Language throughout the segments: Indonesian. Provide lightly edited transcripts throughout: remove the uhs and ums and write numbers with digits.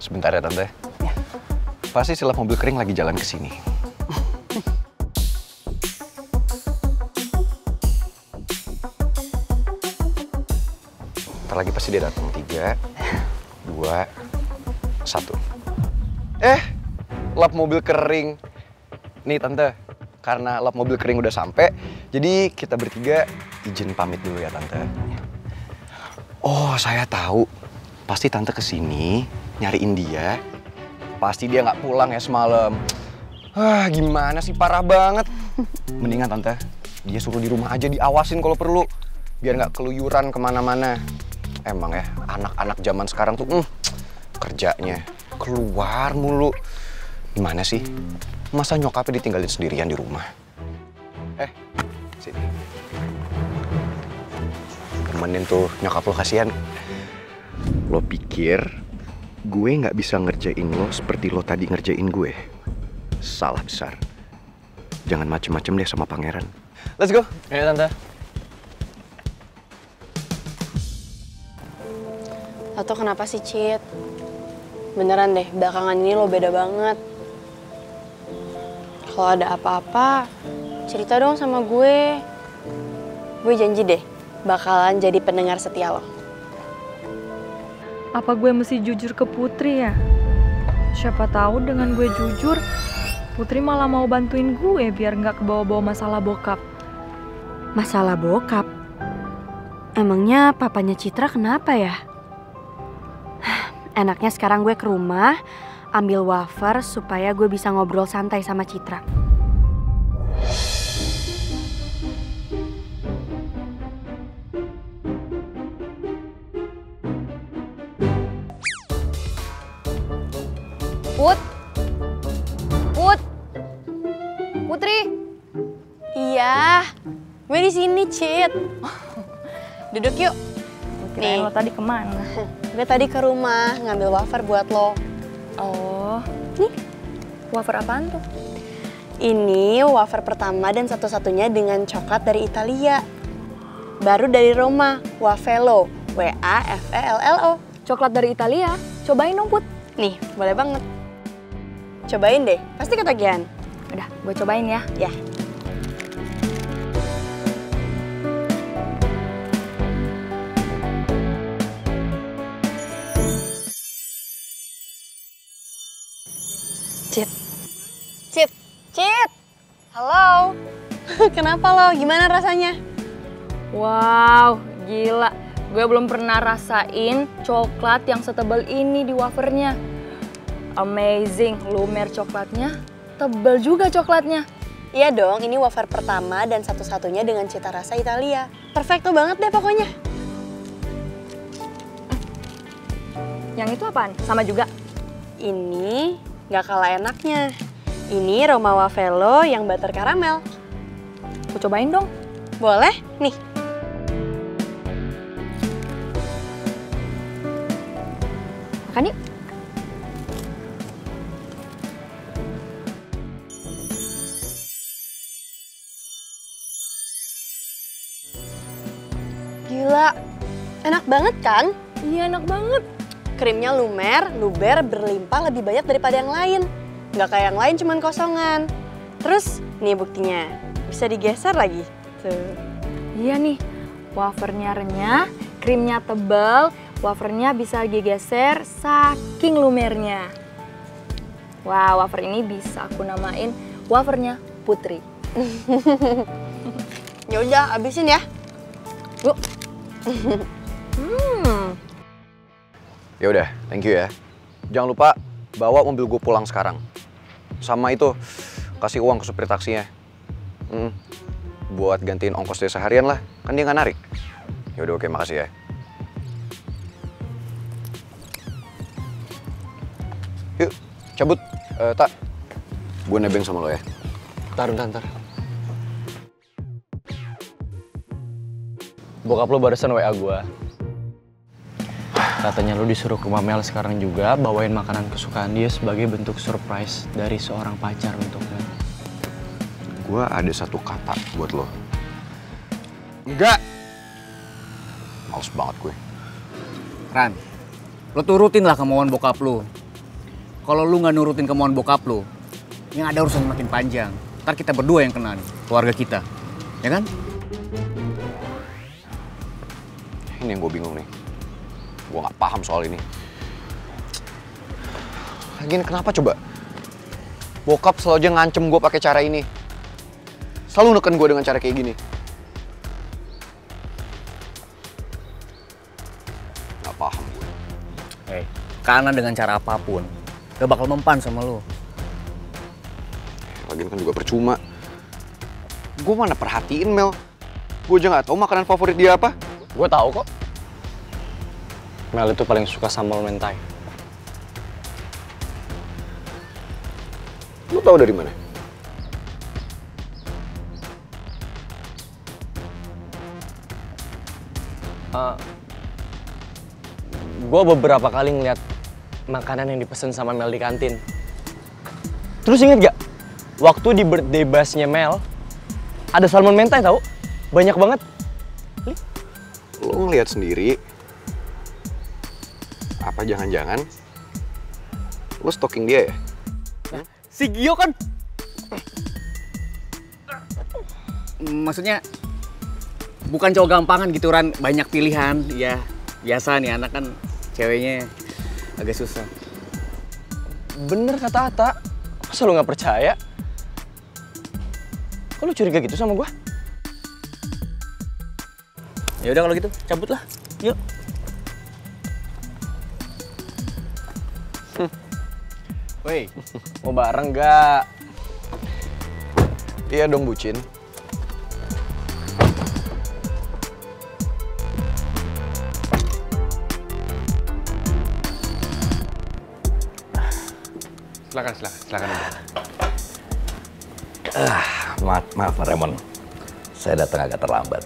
Sebentar ya Tante. Ya. Pasti si lap mobil kering lagi jalan ke sini. Ntar lagi pasti dia datang. 3, 2, 1. Lap mobil kering. Nih Tante, karena lap mobil kering udah sampai, jadi kita bertiga izin pamit dulu ya Tante. Oh, saya tahu. Pasti Tante kesini nyariin dia. Pasti dia nggak pulang ya semalam. Gimana sih, parah banget. Mendingan Tante, dia suruh di rumah aja, diawasin kalau perlu. Biar nggak keluyuran kemana-mana. Emang ya, anak-anak zaman sekarang tuh kerjanya keluar mulu. Gimana sih? Masa nyokapnya ditinggalin sendirian di rumah? Sini. Temenin tuh nyokap lo, kasihan. Lo pikir gue nggak bisa ngerjain lo seperti lo tadi ngerjain gue? Salah besar. Jangan macem-macem deh sama pangeran. Let's go. Ayo Tante. Lo tuh kenapa sih, Cid? Beneran deh, belakangan ini lo beda banget. Kalau ada apa-apa, cerita dong sama gue. Gue janji deh, bakalan jadi pendengar setia lo. Apa gue mesti jujur ke Putri ya? Siapa tahu dengan gue jujur, Putri malah mau bantuin gue biar nggak kebawa-bawa masalah bokap. Masalah bokap? Emangnya papanya Citra kenapa ya? Enaknya sekarang gue ke rumah, ambil wafer supaya gue bisa ngobrol santai sama Citra. Putri. Iya, gue di sini, Cid. Duduk yuk. Kirain lo tadi kemana? Gue tadi ke rumah ngambil wafer buat lo. Oh, nih wafer apaan tuh? Ini wafer pertama dan satu-satunya dengan coklat dari Italia. Baru dari Roma, Wafelo, W-A-F-E-L-L-O. Coklat dari Italia? Cobain dong, Put. Nih, boleh banget. Cobain deh, pasti ketagihan. Udah, gue cobain ya. Ya. Cid. Cid. Cid. Halo. Kenapa lo? Gimana rasanya? Wow, gila. Gue belum pernah rasain coklat yang setebal ini di wafernya. Amazing, lumer coklatnya, tebal juga coklatnya. Iya dong, ini wafer pertama dan satu-satunya dengan cita rasa Italia. Perfecto banget deh pokoknya. Yang itu apaan? Sama juga? Ini nggak kalah enaknya. Ini Roma Wafelo yang butter karamel. Aku cobain dong. Boleh? Nih. Makan yuk. Gila, enak banget kan? Iya, enak banget. Krimnya lumer, luber, berlimpah lebih banyak daripada yang lain. Nggak kayak yang lain cuman kosongan. Terus, nih buktinya. Bisa digeser lagi. Tuh. Iya nih, wafernya renyah, krimnya tebal, wafernya bisa digeser saking lumernya. Wah, wafer ini bisa aku namain wafernya Putri. Ya udah, habisin ya. Yuk. Ya udah, thank you ya. Jangan lupa bawa mobil gue pulang sekarang. Sama itu, kasih uang ke supir taksinya. Buat gantiin ongkos dia seharian lah, kan dia nggak narik. Ya udah, oke, makasih ya. Yuk, cabut. Tak, gue nebeng sama lo ya. Bentar. Bokap lo barusan WA gue. Katanya lo disuruh ke Mamel sekarang juga bawain makanan kesukaan dia sebagai bentuk surprise dari seorang pacar untuk lo. Gue ada satu kata buat lo. Enggak! Males banget gue. Ran, lo turutin lah kemauan bokap lo. kalau lu nggak nurutin kemauan bokap lu, yang ada urusan makin panjang. Ntar kita berdua yang kena nih, keluarga kita. Ya kan? Ini yang gue bingung nih. Gue nggak paham soal ini. Lagian kenapa coba? Bokap selalu aja ngancem gue pakai cara ini. Selalu neken gue dengan cara kayak gini. Nggak paham gue. Hei, karena dengan cara apapun, gak bakal mempan sama lu. Lagian kan juga percuma. Gue mana perhatiin Mel. Gue aja nggak tahu makanan favorit dia apa. Gue tahu kok. Mel itu paling suka sambal mentai. Lu tahu dari mana? Gue beberapa kali ngeliat makanan yang dipesan sama Mel di kantin. Terus inget gak? Waktu di birthday bash-nya Mel, ada salmon mentai tau? Banyak banget. Lo ngeliat sendiri. Apa jangan-jangan lo stalking dia ya? Si Gio kan... Maksudnya, bukan cowok gampangan gitu, Ran. Banyak pilihan, ya. Biasa nih, anak kan ceweknya agak susah. Bener kata Ata. Masa lu gak percaya? Kok lu curiga gitu sama gue? Ya udah kalau gitu, cabut lah. Yuk. Woi, mau bareng gak? Iya dong bucin. Silakan aja. Maaf Pak Raymond, saya datang agak terlambat.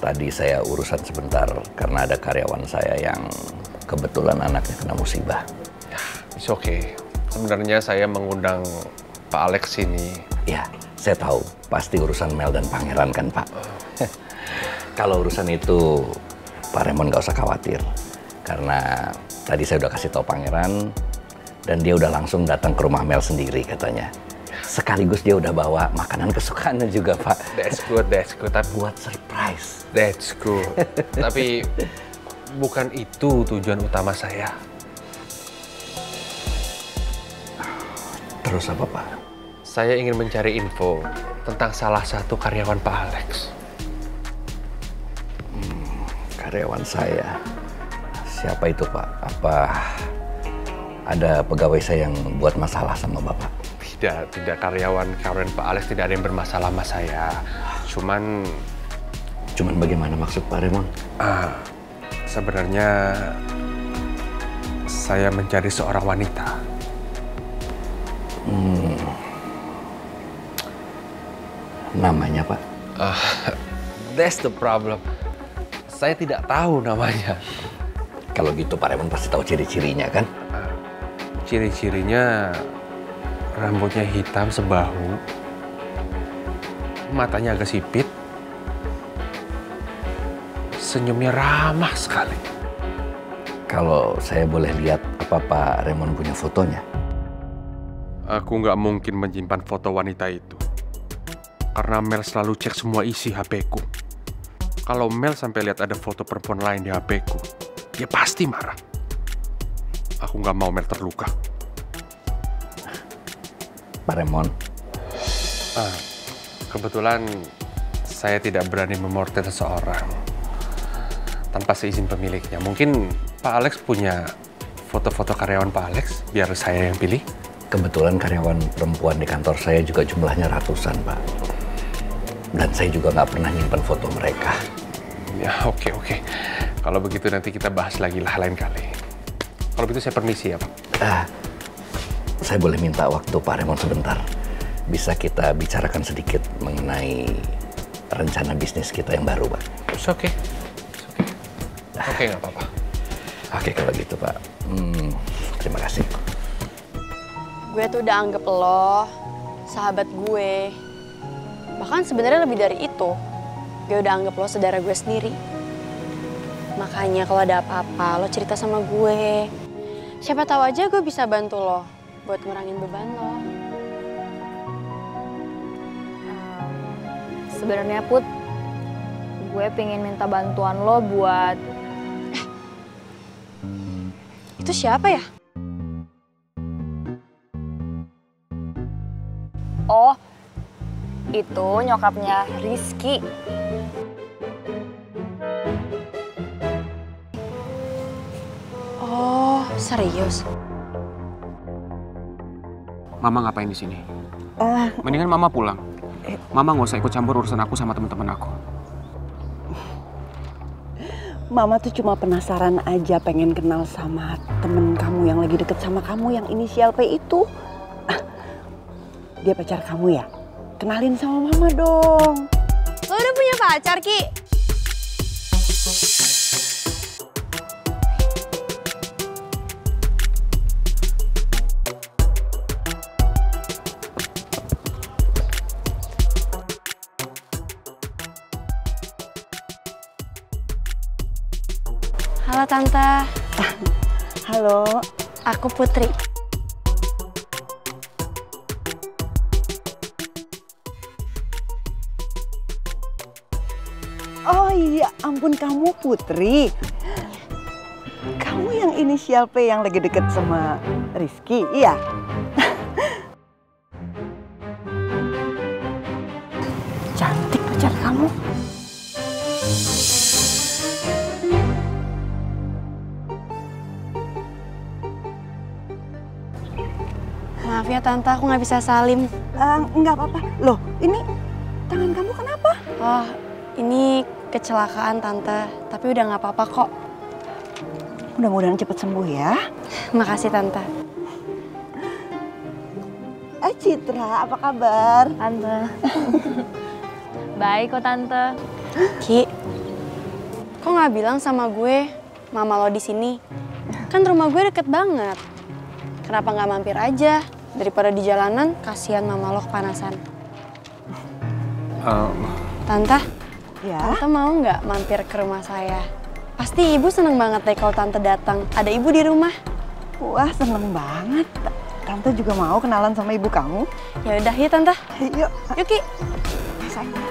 Tadi saya urusan sebentar karena ada karyawan saya yang kebetulan anaknya kena musibah. It's okay. Sebenarnya saya mengundang Pak Alex sini. Ya, saya tahu. Pasti urusan Mel dan Pangeran kan Pak? Kalau urusan itu, Pak Raymond nggak usah khawatir. Karena tadi saya udah kasih tahu Pangeran, dan dia udah langsung datang ke rumah Mel sendiri katanya. Sekaligus dia udah bawa makanan kesukaannya juga, Pak. That's good. Buat surprise. That's good. Tapi bukan itu tujuan utama saya. Terus apa, Pak? Saya ingin mencari info tentang salah satu karyawan Pak Alex. Karyawan saya. Siapa itu, Pak? Apa ada pegawai saya yang buat masalah sama Bapak? Tidak karyawan Pak Alex tidak ada yang bermasalah sama saya. Cuman bagaimana maksud Pak Raymond? Sebenarnya saya mencari seorang wanita. Namanya, Pak? That's the problem. Saya tidak tahu namanya. Kalau gitu Pak Raymond pasti tahu ciri-cirinya kan? Ciri-cirinya rambutnya hitam sebahu, matanya agak sipit, senyumnya ramah sekali. Kalau saya boleh lihat, apa Pak Raymond punya fotonya? Aku nggak mungkin menyimpan foto wanita itu. Karena Mel selalu cek semua isi HP-ku. Kalau Mel sampai lihat ada foto perempuan lain di HP-ku, dia pasti marah. Aku nggak mau Mel terluka. Pak Raymond. Kebetulan saya tidak berani memortet seseorang tanpa seizin pemiliknya. Mungkin Pak Alex punya foto-foto karyawan Pak Alex, biar saya yang pilih. Kebetulan karyawan perempuan di kantor saya juga jumlahnya ratusan, Pak. Dan saya juga nggak pernah nyimpan foto mereka. Ya, oke. Kalau begitu nanti kita bahas lagi lah lain kali. Kalau begitu saya permisi ya, Pak. Saya boleh minta waktu Pak Raymond sebentar. Bisa kita bicarakan sedikit mengenai rencana bisnis kita yang baru, Pak? Oke, nggak apa-apa. Oke, kalau gitu, Pak. Terima kasih. Gue tuh udah anggap lo sahabat gue. Bahkan sebenarnya lebih dari itu. Gue udah anggap lo saudara gue sendiri. Makanya kalau ada apa-apa, lo cerita sama gue. Siapa tahu aja gue bisa bantu lo buat ngurangin beban lo. Sebenarnya Put, gue pengen minta bantuan lo buat... Itu siapa ya? Oh, itu nyokapnya Rizky. Oh, serius? Mama ngapain di sini? Mendingan Mama pulang. Mama nggak usah ikut campur urusan aku sama teman-teman aku. Mama tuh cuma penasaran aja, pengen kenal sama temen kamu yang lagi deket sama kamu yang inisial P itu. Dia pacar kamu ya? Kenalin sama Mama dong. Lo udah punya pacar, Ki? Halo Tante. Halo. Aku Putri. Oh iya, ampun kamu Putri. Kamu yang inisial P yang lagi deket sama Rizky, iya? Cantik pacar kamu. Maaf ya Tante, aku nggak bisa salim. Enggak apa-apa. Loh, ini tangan kamu kenapa? Oh, ini kecelakaan Tante, tapi udah nggak apa-apa kok. Mudah-mudahan cepat sembuh ya. Makasih Tante. Citra, apa kabar? Tante. Baik kok Tante. Ki, kok nggak bilang sama gue, mama lo di sini? Kan rumah gue deket banget. Kenapa nggak mampir aja? Daripada di jalanan, kasihan mama lo kepanasan. Tante, Ya. Tante mau nggak mampir ke rumah saya? Pasti ibu seneng banget deh kalau Tante datang. Ada ibu di rumah. Wah, seneng banget. Tante juga mau kenalan sama ibu kamu. Ya udah, yuk Tante. Yuk. Yuk Ki. Sayang.